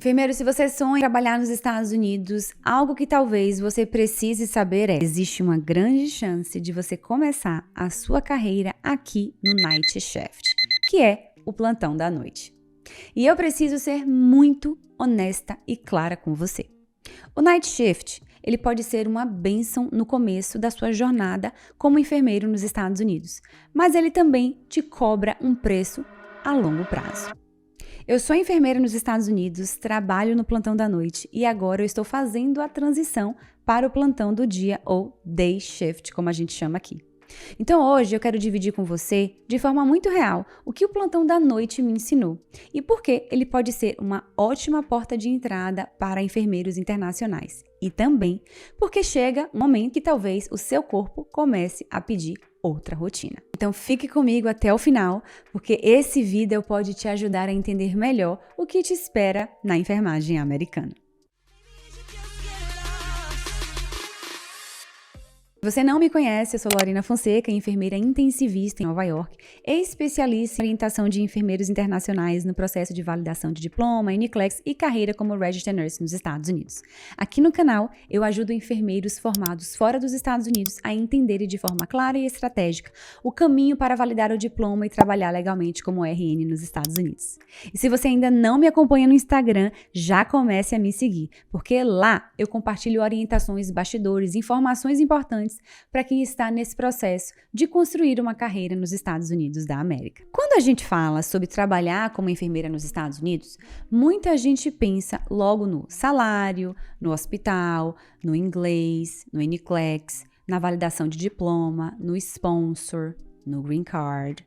Enfermeiro, se você sonha em trabalhar nos Estados Unidos, algo que talvez você precise saber é: existe uma grande chance de você começar a sua carreira aqui no Night Shift, que é o plantão da noite. E eu preciso ser muito honesta e clara com você. O Night Shift, ele pode ser uma bênção no começo da sua jornada como enfermeiro nos Estados Unidos, mas ele também te cobra um preço a longo prazo. Eu sou enfermeira nos Estados Unidos, trabalho no plantão da noite e agora eu estou fazendo a transição para o plantão do dia ou Day Shift, como a gente chama aqui. Então hoje eu quero dividir com você, de forma muito real, o que o plantão da noite me ensinou e por que ele pode ser uma ótima porta de entrada para enfermeiros internacionais. E também porque chega um momento que talvez o seu corpo comece a pedir outra rotina. Então fique comigo até o final, porque esse vídeo pode te ajudar a entender melhor o que te espera na enfermagem americana. Se você não me conhece, eu sou Lorena Fonseca, enfermeira intensivista em Nova York, especialista em orientação de enfermeiros internacionais no processo de validação de diploma, NCLEX e carreira como Registered Nurse nos Estados Unidos. Aqui no canal, eu ajudo enfermeiros formados fora dos Estados Unidos a entenderem de forma clara e estratégica o caminho para validar o diploma e trabalhar legalmente como RN nos Estados Unidos. E se você ainda não me acompanha no Instagram, já comece a me seguir, porque lá eu compartilho orientações, bastidores, informações importantes para quem está nesse processo de construir uma carreira nos Estados Unidos da América. Quando a gente fala sobre trabalhar como enfermeira nos Estados Unidos, muita gente pensa logo no salário, no hospital, no inglês, no NCLEX, na validação de diploma, no sponsor, no green card.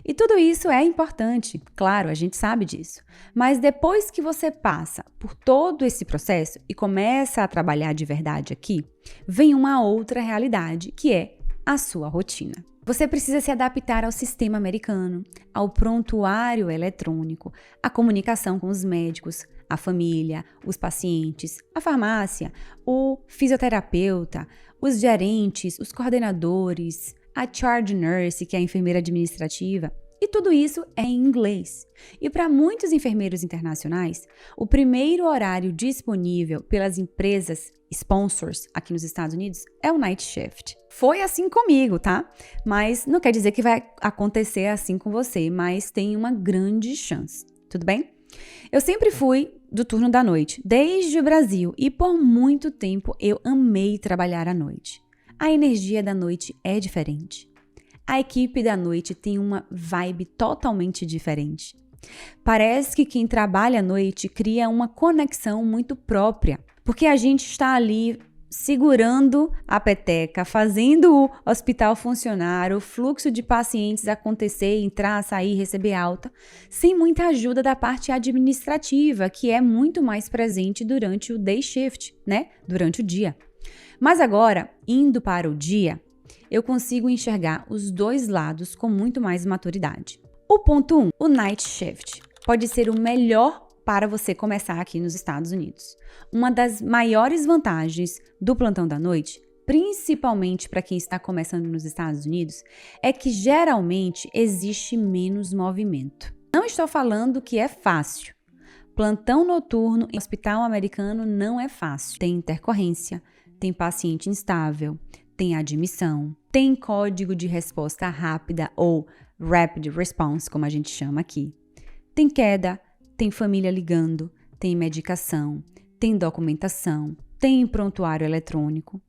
E tudo isso é importante, claro, a gente sabe disso. Mas depois que você passa por todo esse processo e começa a trabalhar de verdade aqui, vem uma outra realidade, que é a sua rotina. Você precisa se adaptar ao sistema americano, ao prontuário eletrônico, à comunicação com os médicos, a família, os pacientes, a farmácia, o fisioterapeuta, os gerentes, os coordenadores, a charge nurse, que é a enfermeira administrativa, e tudo isso é em inglês. E para muitos enfermeiros internacionais, o primeiro horário disponível pelas empresas sponsors aqui nos Estados Unidos é o night shift. Foi assim comigo, tá? Mas não quer dizer que vai acontecer assim com você, mas tem uma grande chance, tudo bem? Eu sempre fui do turno da noite, desde o Brasil, e por muito tempo eu amei trabalhar à noite. A energia da noite é diferente. A equipe da noite tem uma vibe totalmente diferente. Parece que quem trabalha à noite cria uma conexão muito própria, porque a gente está ali segurando a peteca, fazendo o hospital funcionar, o fluxo de pacientes acontecer, entrar, sair, receber alta, sem muita ajuda da parte administrativa, que é muito mais presente durante o day shift, né? Durante o dia. Mas agora, indo para o dia, eu consigo enxergar os dois lados com muito mais maturidade. O ponto 1, o night shift, pode ser o melhor para você começar aqui nos Estados Unidos. Uma das maiores vantagens do plantão da noite, principalmente para quem está começando nos Estados Unidos, é que geralmente existe menos movimento. Não estou falando que é fácil. Plantão noturno em hospital americano não é fácil. Tem intercorrência, tem paciente instável, tem admissão, tem código de resposta rápida ou rapid response, como a gente chama aqui. Tem queda, tem família ligando, tem medicação, tem documentação, tem prontuário eletrônico.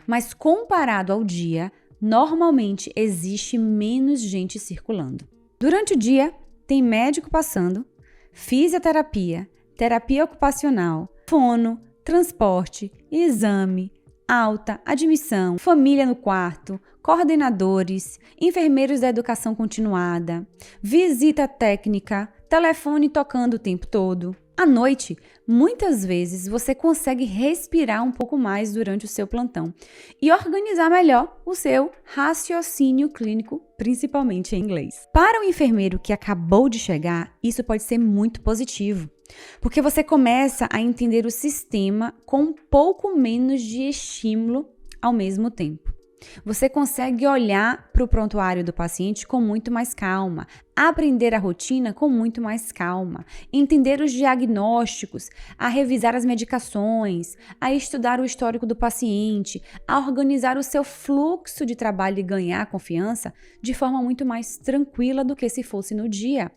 Mas comparado ao dia, normalmente existe menos gente circulando. Durante o dia, tem médico passando, fisioterapia, terapia ocupacional, fono, transporte, exame, alta, admissão, família no quarto, coordenadores, enfermeiros da educação continuada, visita técnica, telefone tocando o tempo todo. À noite, muitas vezes você consegue respirar um pouco mais durante o seu plantão e organizar melhor o seu raciocínio clínico, principalmente em inglês. Para o enfermeiro que acabou de chegar, isso pode ser muito positivo, porque você começa a entender o sistema com um pouco menos de estímulo ao mesmo tempo. Você consegue olhar para o prontuário do paciente com muito mais calma, aprender a rotina com muito mais calma, entender os diagnósticos, a revisar as medicações, a estudar o histórico do paciente, a organizar o seu fluxo de trabalho e ganhar confiança de forma muito mais tranquila do que se fosse no dia.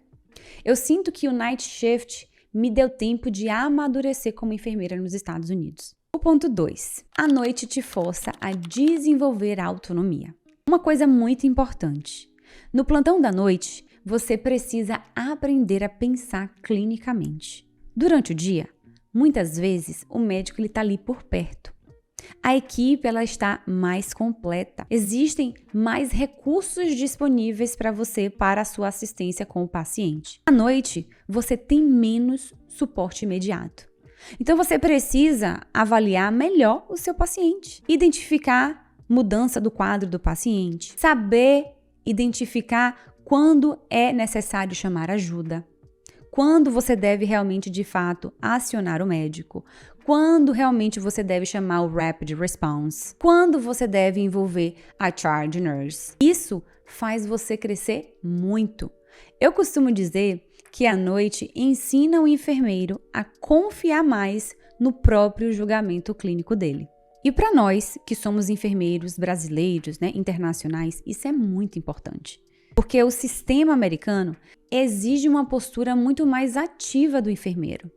Eu sinto que o night shift me deu tempo de amadurecer como enfermeira nos Estados Unidos. O ponto 2. A noite te força a desenvolver a autonomia. Uma coisa muito importante. No plantão da noite, você precisa aprender a pensar clinicamente. Durante o dia, muitas vezes o médico está ali por perto. A equipe ela está mais completa. Existem mais recursos disponíveis para você para a sua assistência com o paciente. À noite, você tem menos suporte imediato. Então, você precisa avaliar melhor o seu paciente, identificar mudança do quadro do paciente, saber identificar quando é necessário chamar ajuda, quando você deve realmente, de fato, acionar o médico, quando realmente você deve chamar o Rapid Response, quando você deve envolver a Charge Nurse. Isso faz você crescer muito. Eu costumo dizer que à noite ensina o enfermeiro a confiar mais no próprio julgamento clínico dele. E para nós, que somos enfermeiros brasileiros, internacionais, isso é muito importante. Porque o sistema americano exige uma postura muito mais ativa do enfermeiro.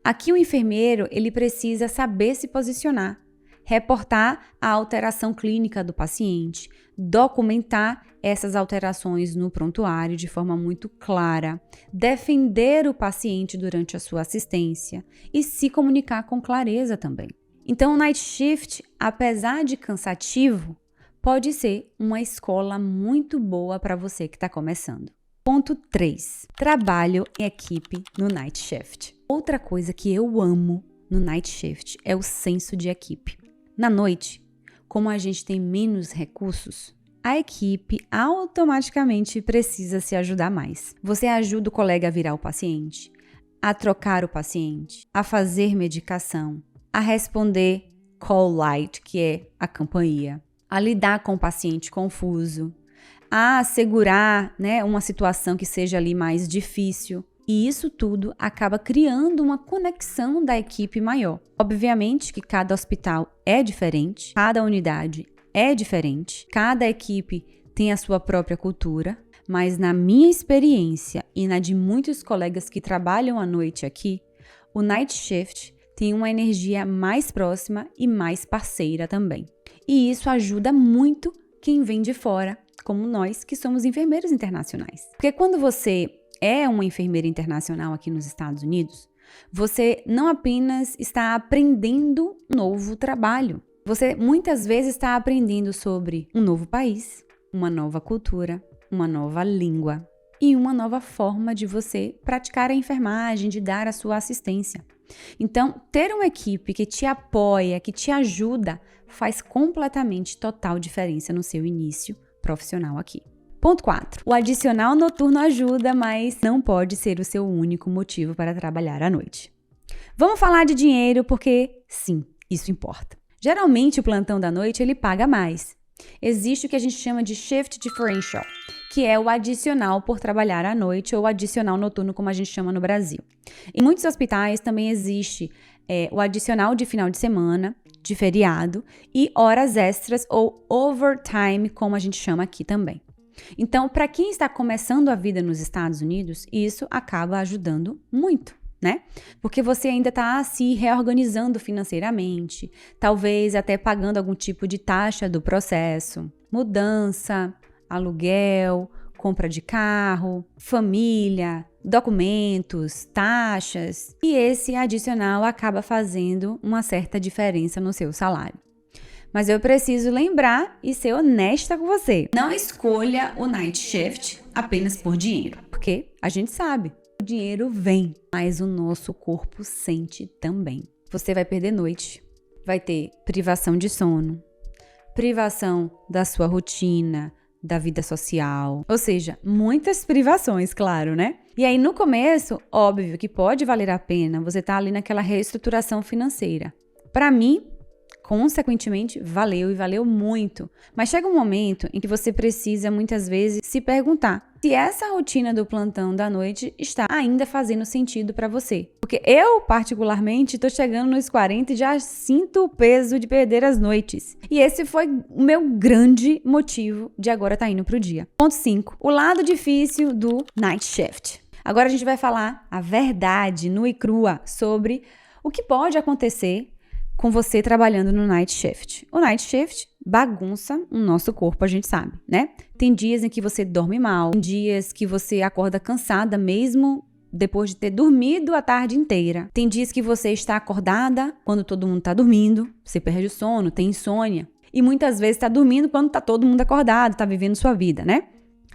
Aqui o enfermeiro ele precisa saber se posicionar, reportar a alteração clínica do paciente, documentar essas alterações no prontuário de forma muito clara, defender o paciente durante a sua assistência e se comunicar com clareza também. Então, o night shift, apesar de cansativo, pode ser uma escola muito boa para você que está começando. Ponto 3. Trabalho em equipe no night shift. Outra coisa que eu amo no night shift é o senso de equipe. Na noite, como a gente tem menos recursos, a equipe automaticamente precisa se ajudar mais. Você ajuda o colega a virar o paciente, a trocar o paciente, a fazer medicação, a responder call light, que é a campainha, a lidar com o paciente confuso, a assegurar, uma situação que seja ali mais difícil. E isso tudo acaba criando uma conexão da equipe maior. Obviamente que cada hospital é diferente, cada unidade é diferente, cada equipe tem a sua própria cultura, mas na minha experiência e na de muitos colegas que trabalham à noite aqui, o night shift tem uma energia mais próxima e mais parceira também. E isso ajuda muito quem vem de fora, como nós que somos enfermeiros internacionais. Porque quando você é uma enfermeira internacional aqui nos Estados Unidos, você não apenas está aprendendo um novo trabalho, você muitas vezes está aprendendo sobre um novo país, uma nova cultura, uma nova língua e uma nova forma de você praticar a enfermagem, de dar a sua assistência. Então, ter uma equipe que te apoia, que te ajuda, faz completamente total diferença no seu início profissional aqui. Ponto 4. O adicional noturno ajuda, mas não pode ser o seu único motivo para trabalhar à noite. Vamos falar de dinheiro porque, sim, isso importa. Geralmente, o plantão da noite, ele paga mais. Existe o que a gente chama de shift differential, que é o adicional por trabalhar à noite ou adicional noturno, como a gente chama no Brasil. Em muitos hospitais também existe o adicional de final de semana, de feriado e horas extras ou overtime, como a gente chama aqui também. Então, para quem está começando a vida nos Estados Unidos, isso acaba ajudando muito, Porque você ainda está se reorganizando financeiramente, talvez até pagando algum tipo de taxa do processo, mudança, aluguel, compra de carro, família, documentos, taxas. E esse adicional acaba fazendo uma certa diferença no seu salário. Mas eu preciso lembrar e ser honesta com você. Não escolha o night shift apenas por dinheiro, porque a gente sabe, o dinheiro vem, mas o nosso corpo sente também. Você vai perder noite, vai ter privação de sono, privação da sua rotina, da vida social, ou seja, muitas privações, claro, E aí no começo, óbvio que pode valer a pena você estar ali naquela reestruturação financeira. Para mim, Consequentemente, valeu e valeu muito. Mas chega um momento em que você precisa, muitas vezes, se perguntar se essa rotina do plantão da noite está ainda fazendo sentido para você. Porque eu, particularmente, estou chegando nos 40 e já sinto o peso de perder as noites. E esse foi o meu grande motivo de agora estar indo pro dia. Ponto 5. O lado difícil do night shift. Agora a gente vai falar a verdade nua e crua sobre o que pode acontecer com você trabalhando no night shift. O night shift bagunça o nosso corpo, a gente sabe, né? Tem dias em que você dorme mal, tem dias que você acorda cansada mesmo depois de ter dormido a tarde inteira. Tem dias que você está acordada quando todo mundo está dormindo, você perde o sono, tem insônia. E muitas vezes está dormindo quando está todo mundo acordado, está vivendo sua vida, né?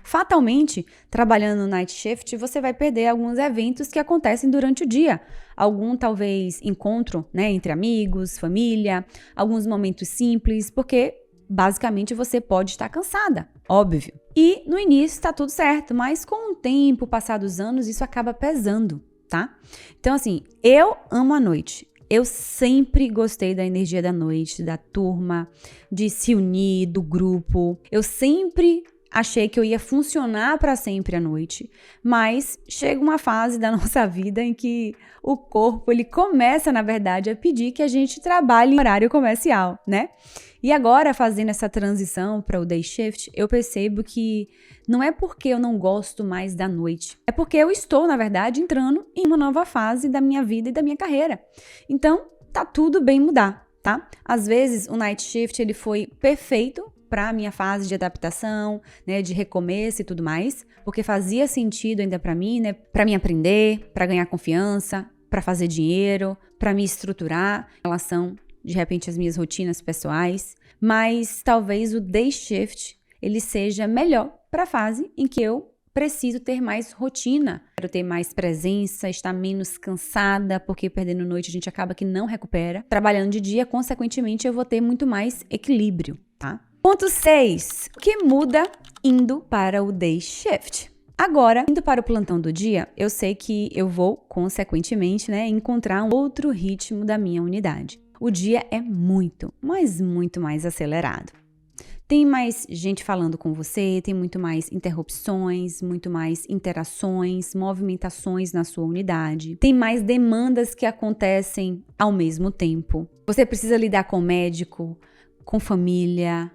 Fatalmente, trabalhando no night shift, você vai perder alguns eventos que acontecem durante o dia. Algum, talvez, encontro, né, entre amigos, família, alguns momentos simples, porque, basicamente, você pode estar cansada, óbvio. E, no início, está tudo certo, mas com o tempo, passar dos anos, isso acaba pesando, tá? Então, assim, eu amo a noite. Eu sempre gostei da energia da noite, da turma, de se unir, do grupo. Eu sempre achei que eu ia funcionar para sempre à noite, mas chega uma fase da nossa vida em que o corpo, ele começa, na verdade, a pedir que a gente trabalhe em horário comercial, né? E agora, fazendo essa transição para o day shift, eu percebo que não é porque eu não gosto mais da noite, é porque eu estou, na verdade, entrando em uma nova fase da minha vida e da minha carreira. Então, tá tudo bem mudar, tá? Às vezes, o night shift, ele foi perfeito para a minha fase de adaptação, né, de recomeço e tudo mais, porque fazia sentido ainda para mim, né, para mim aprender, para ganhar confiança, para fazer dinheiro, para me estruturar em relação, de repente, às minhas rotinas pessoais, mas talvez o day shift, ele seja melhor para a fase em que eu preciso ter mais rotina, quero ter mais presença, estar menos cansada, porque perdendo noite a gente acaba que não recupera. Trabalhando de dia, consequentemente, eu vou ter muito mais equilíbrio, tá? Ponto 6. O que muda indo para o day shift? Agora, indo para o plantão do dia, eu sei que eu vou, consequentemente, né, encontrar um outro ritmo da minha unidade. O dia é muito, mas muito mais acelerado. Tem mais gente falando com você, tem muito mais interrupções, muito mais interações, movimentações na sua unidade. Tem mais demandas que acontecem ao mesmo tempo. Você precisa lidar com o médico, com família,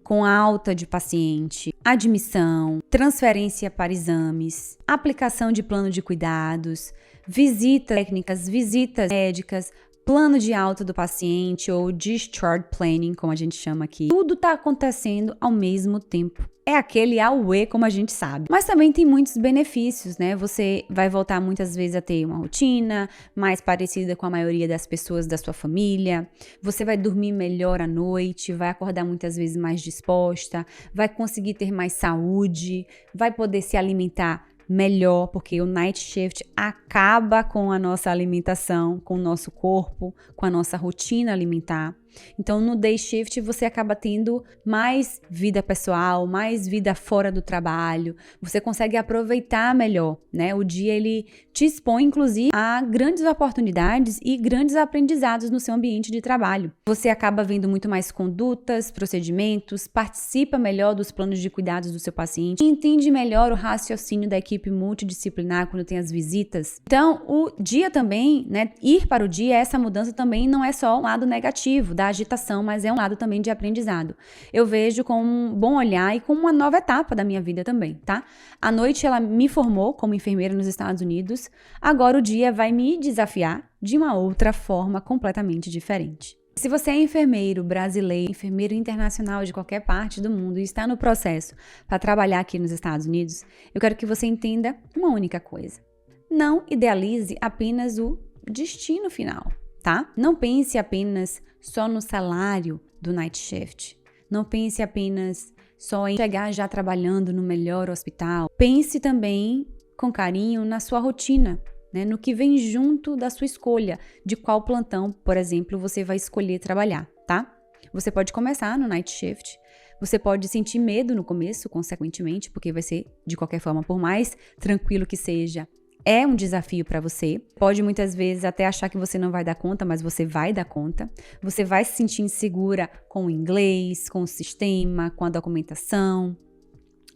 com alta de paciente, admissão, transferência para exames, aplicação de plano de cuidados, visitas técnicas, visitas médicas, plano de alta do paciente ou discharge planning, como a gente chama aqui. Tudo está acontecendo ao mesmo tempo. É aquele auê, como a gente sabe. Mas também tem muitos benefícios, né? Você vai voltar muitas vezes a ter uma rotina mais parecida com a maioria das pessoas da sua família. Você vai dormir melhor à noite, vai acordar muitas vezes mais disposta, vai conseguir ter mais saúde, vai poder se alimentar melhor, porque o night shift acaba com a nossa alimentação, com o nosso corpo, com a nossa rotina alimentar. Então, no day shift, você acaba tendo mais vida pessoal, mais vida fora do trabalho. Você consegue aproveitar melhor, né? O dia, ele te expõe, inclusive, a grandes oportunidades e grandes aprendizados no seu ambiente de trabalho. Você acaba vendo muito mais condutas, procedimentos, participa melhor dos planos de cuidados do seu paciente, entende melhor o raciocínio da equipe multidisciplinar quando tem as visitas. Então, o dia também, né? Ir para o dia, essa mudança também não é só um lado negativo da agitação, mas é um lado também de aprendizado. Eu vejo com um bom olhar e com uma nova etapa da minha vida também, tá? À noite ela me formou como enfermeira nos Estados Unidos, agora o dia vai me desafiar de uma outra forma completamente diferente. Se você é enfermeiro brasileiro, enfermeiro internacional de qualquer parte do mundo e está no processo para trabalhar aqui nos Estados Unidos, eu quero que você entenda uma única coisa. Não idealize apenas o destino final, tá? Não pense apenas só no salário do night shift. Não pense apenas só em chegar já trabalhando no melhor hospital. Pense também com carinho na sua rotina, né? No que vem junto da sua escolha, de qual plantão, por exemplo, você vai escolher trabalhar, tá? Você pode começar no night shift. Você pode sentir medo no começo, consequentemente, porque vai ser, de qualquer forma, por mais tranquilo que seja, é um desafio para você. Pode muitas vezes até achar que você não vai dar conta, mas você vai dar conta. Você vai se sentir insegura com o inglês, com o sistema, com a documentação,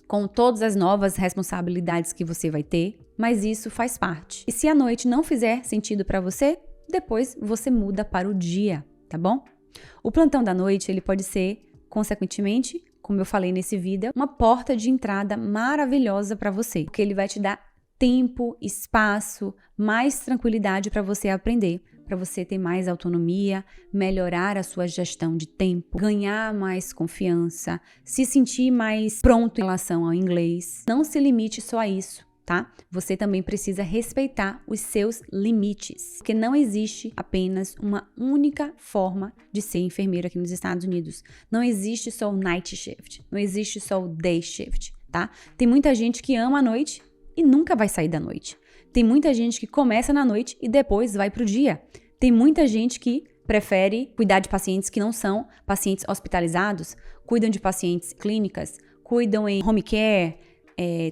com todas as novas responsabilidades que você vai ter, mas isso faz parte. E se a noite não fizer sentido para você, depois você muda para o dia, tá bom? O plantão da noite, ele pode ser, consequentemente, como eu falei nesse vídeo, uma porta de entrada maravilhosa para você, porque ele vai te dar tempo, espaço, mais tranquilidade para você aprender, para você ter mais autonomia, melhorar a sua gestão de tempo, ganhar mais confiança, se sentir mais pronto em relação ao inglês. Não se limite só a isso, tá? Você também precisa respeitar os seus limites, porque não existe apenas uma única forma de ser enfermeiro aqui nos Estados Unidos. Não existe só o night shift, não existe só o day shift, tá? Tem muita gente que ama a noite e nunca vai sair da noite. Tem muita gente que começa na noite e depois vai pro dia. Tem muita gente que prefere cuidar de pacientes que não são pacientes hospitalizados, cuidam de pacientes clínicas, cuidam em home care.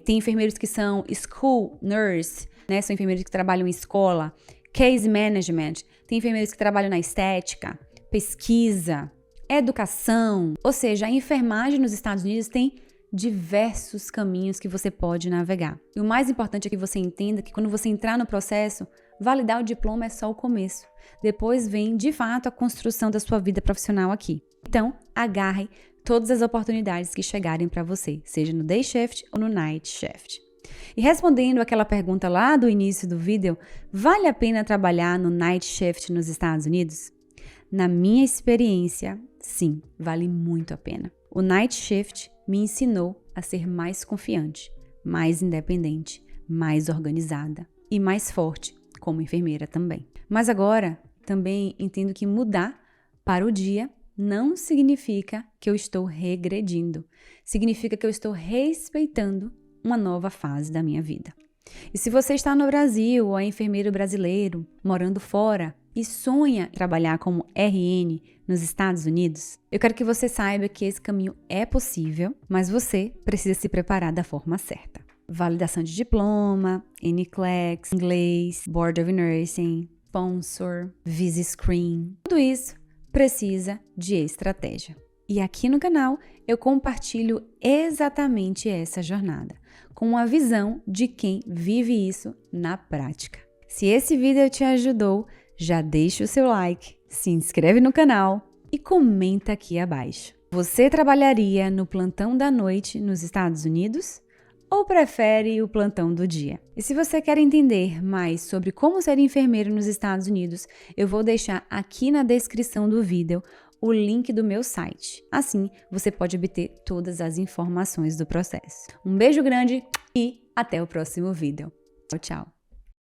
Tem enfermeiros que são school nurse, né? São enfermeiros que trabalham em escola, case management. Tem enfermeiros que trabalham na estética, pesquisa, educação. Ou seja, a enfermagem nos Estados Unidos tem diversos caminhos que você pode navegar. E o mais importante é que você entenda que quando você entrar no processo, validar o diploma é só o começo. Depois vem, de fato, a construção da sua vida profissional aqui. Então, agarre todas as oportunidades que chegarem para você, seja no day shift ou no night shift. E respondendo aquela pergunta lá do início do vídeo, vale a pena trabalhar no night shift nos Estados Unidos? Na minha experiência, sim, vale muito a pena. O night shift me ensinou a ser mais confiante, mais independente, mais organizada e mais forte como enfermeira também. Mas agora, também entendo que mudar para o dia não significa que eu estou regredindo. Significa que eu estou respeitando uma nova fase da minha vida. E se você está no Brasil ou é enfermeiro brasileiro, morando fora e sonha em trabalhar como RN nos Estados Unidos, eu quero que você saiba que esse caminho é possível, mas você precisa se preparar da forma certa. Validação de diploma, NCLEX, inglês, Board of Nursing, sponsor, visa screen, tudo isso precisa de estratégia. E aqui no canal eu compartilho exatamente essa jornada, com uma visão de quem vive isso na prática. Se esse vídeo te ajudou, já deixa o seu like, se inscreve no canal e comenta aqui abaixo. Você trabalharia no plantão da noite nos Estados Unidos? Ou prefere o plantão do dia? E se você quer entender mais sobre como ser enfermeiro nos Estados Unidos, eu vou deixar aqui na descrição do vídeo o link do meu site. Assim, você pode obter todas as informações do processo. Um beijo grande e até o próximo vídeo. Tchau, tchau!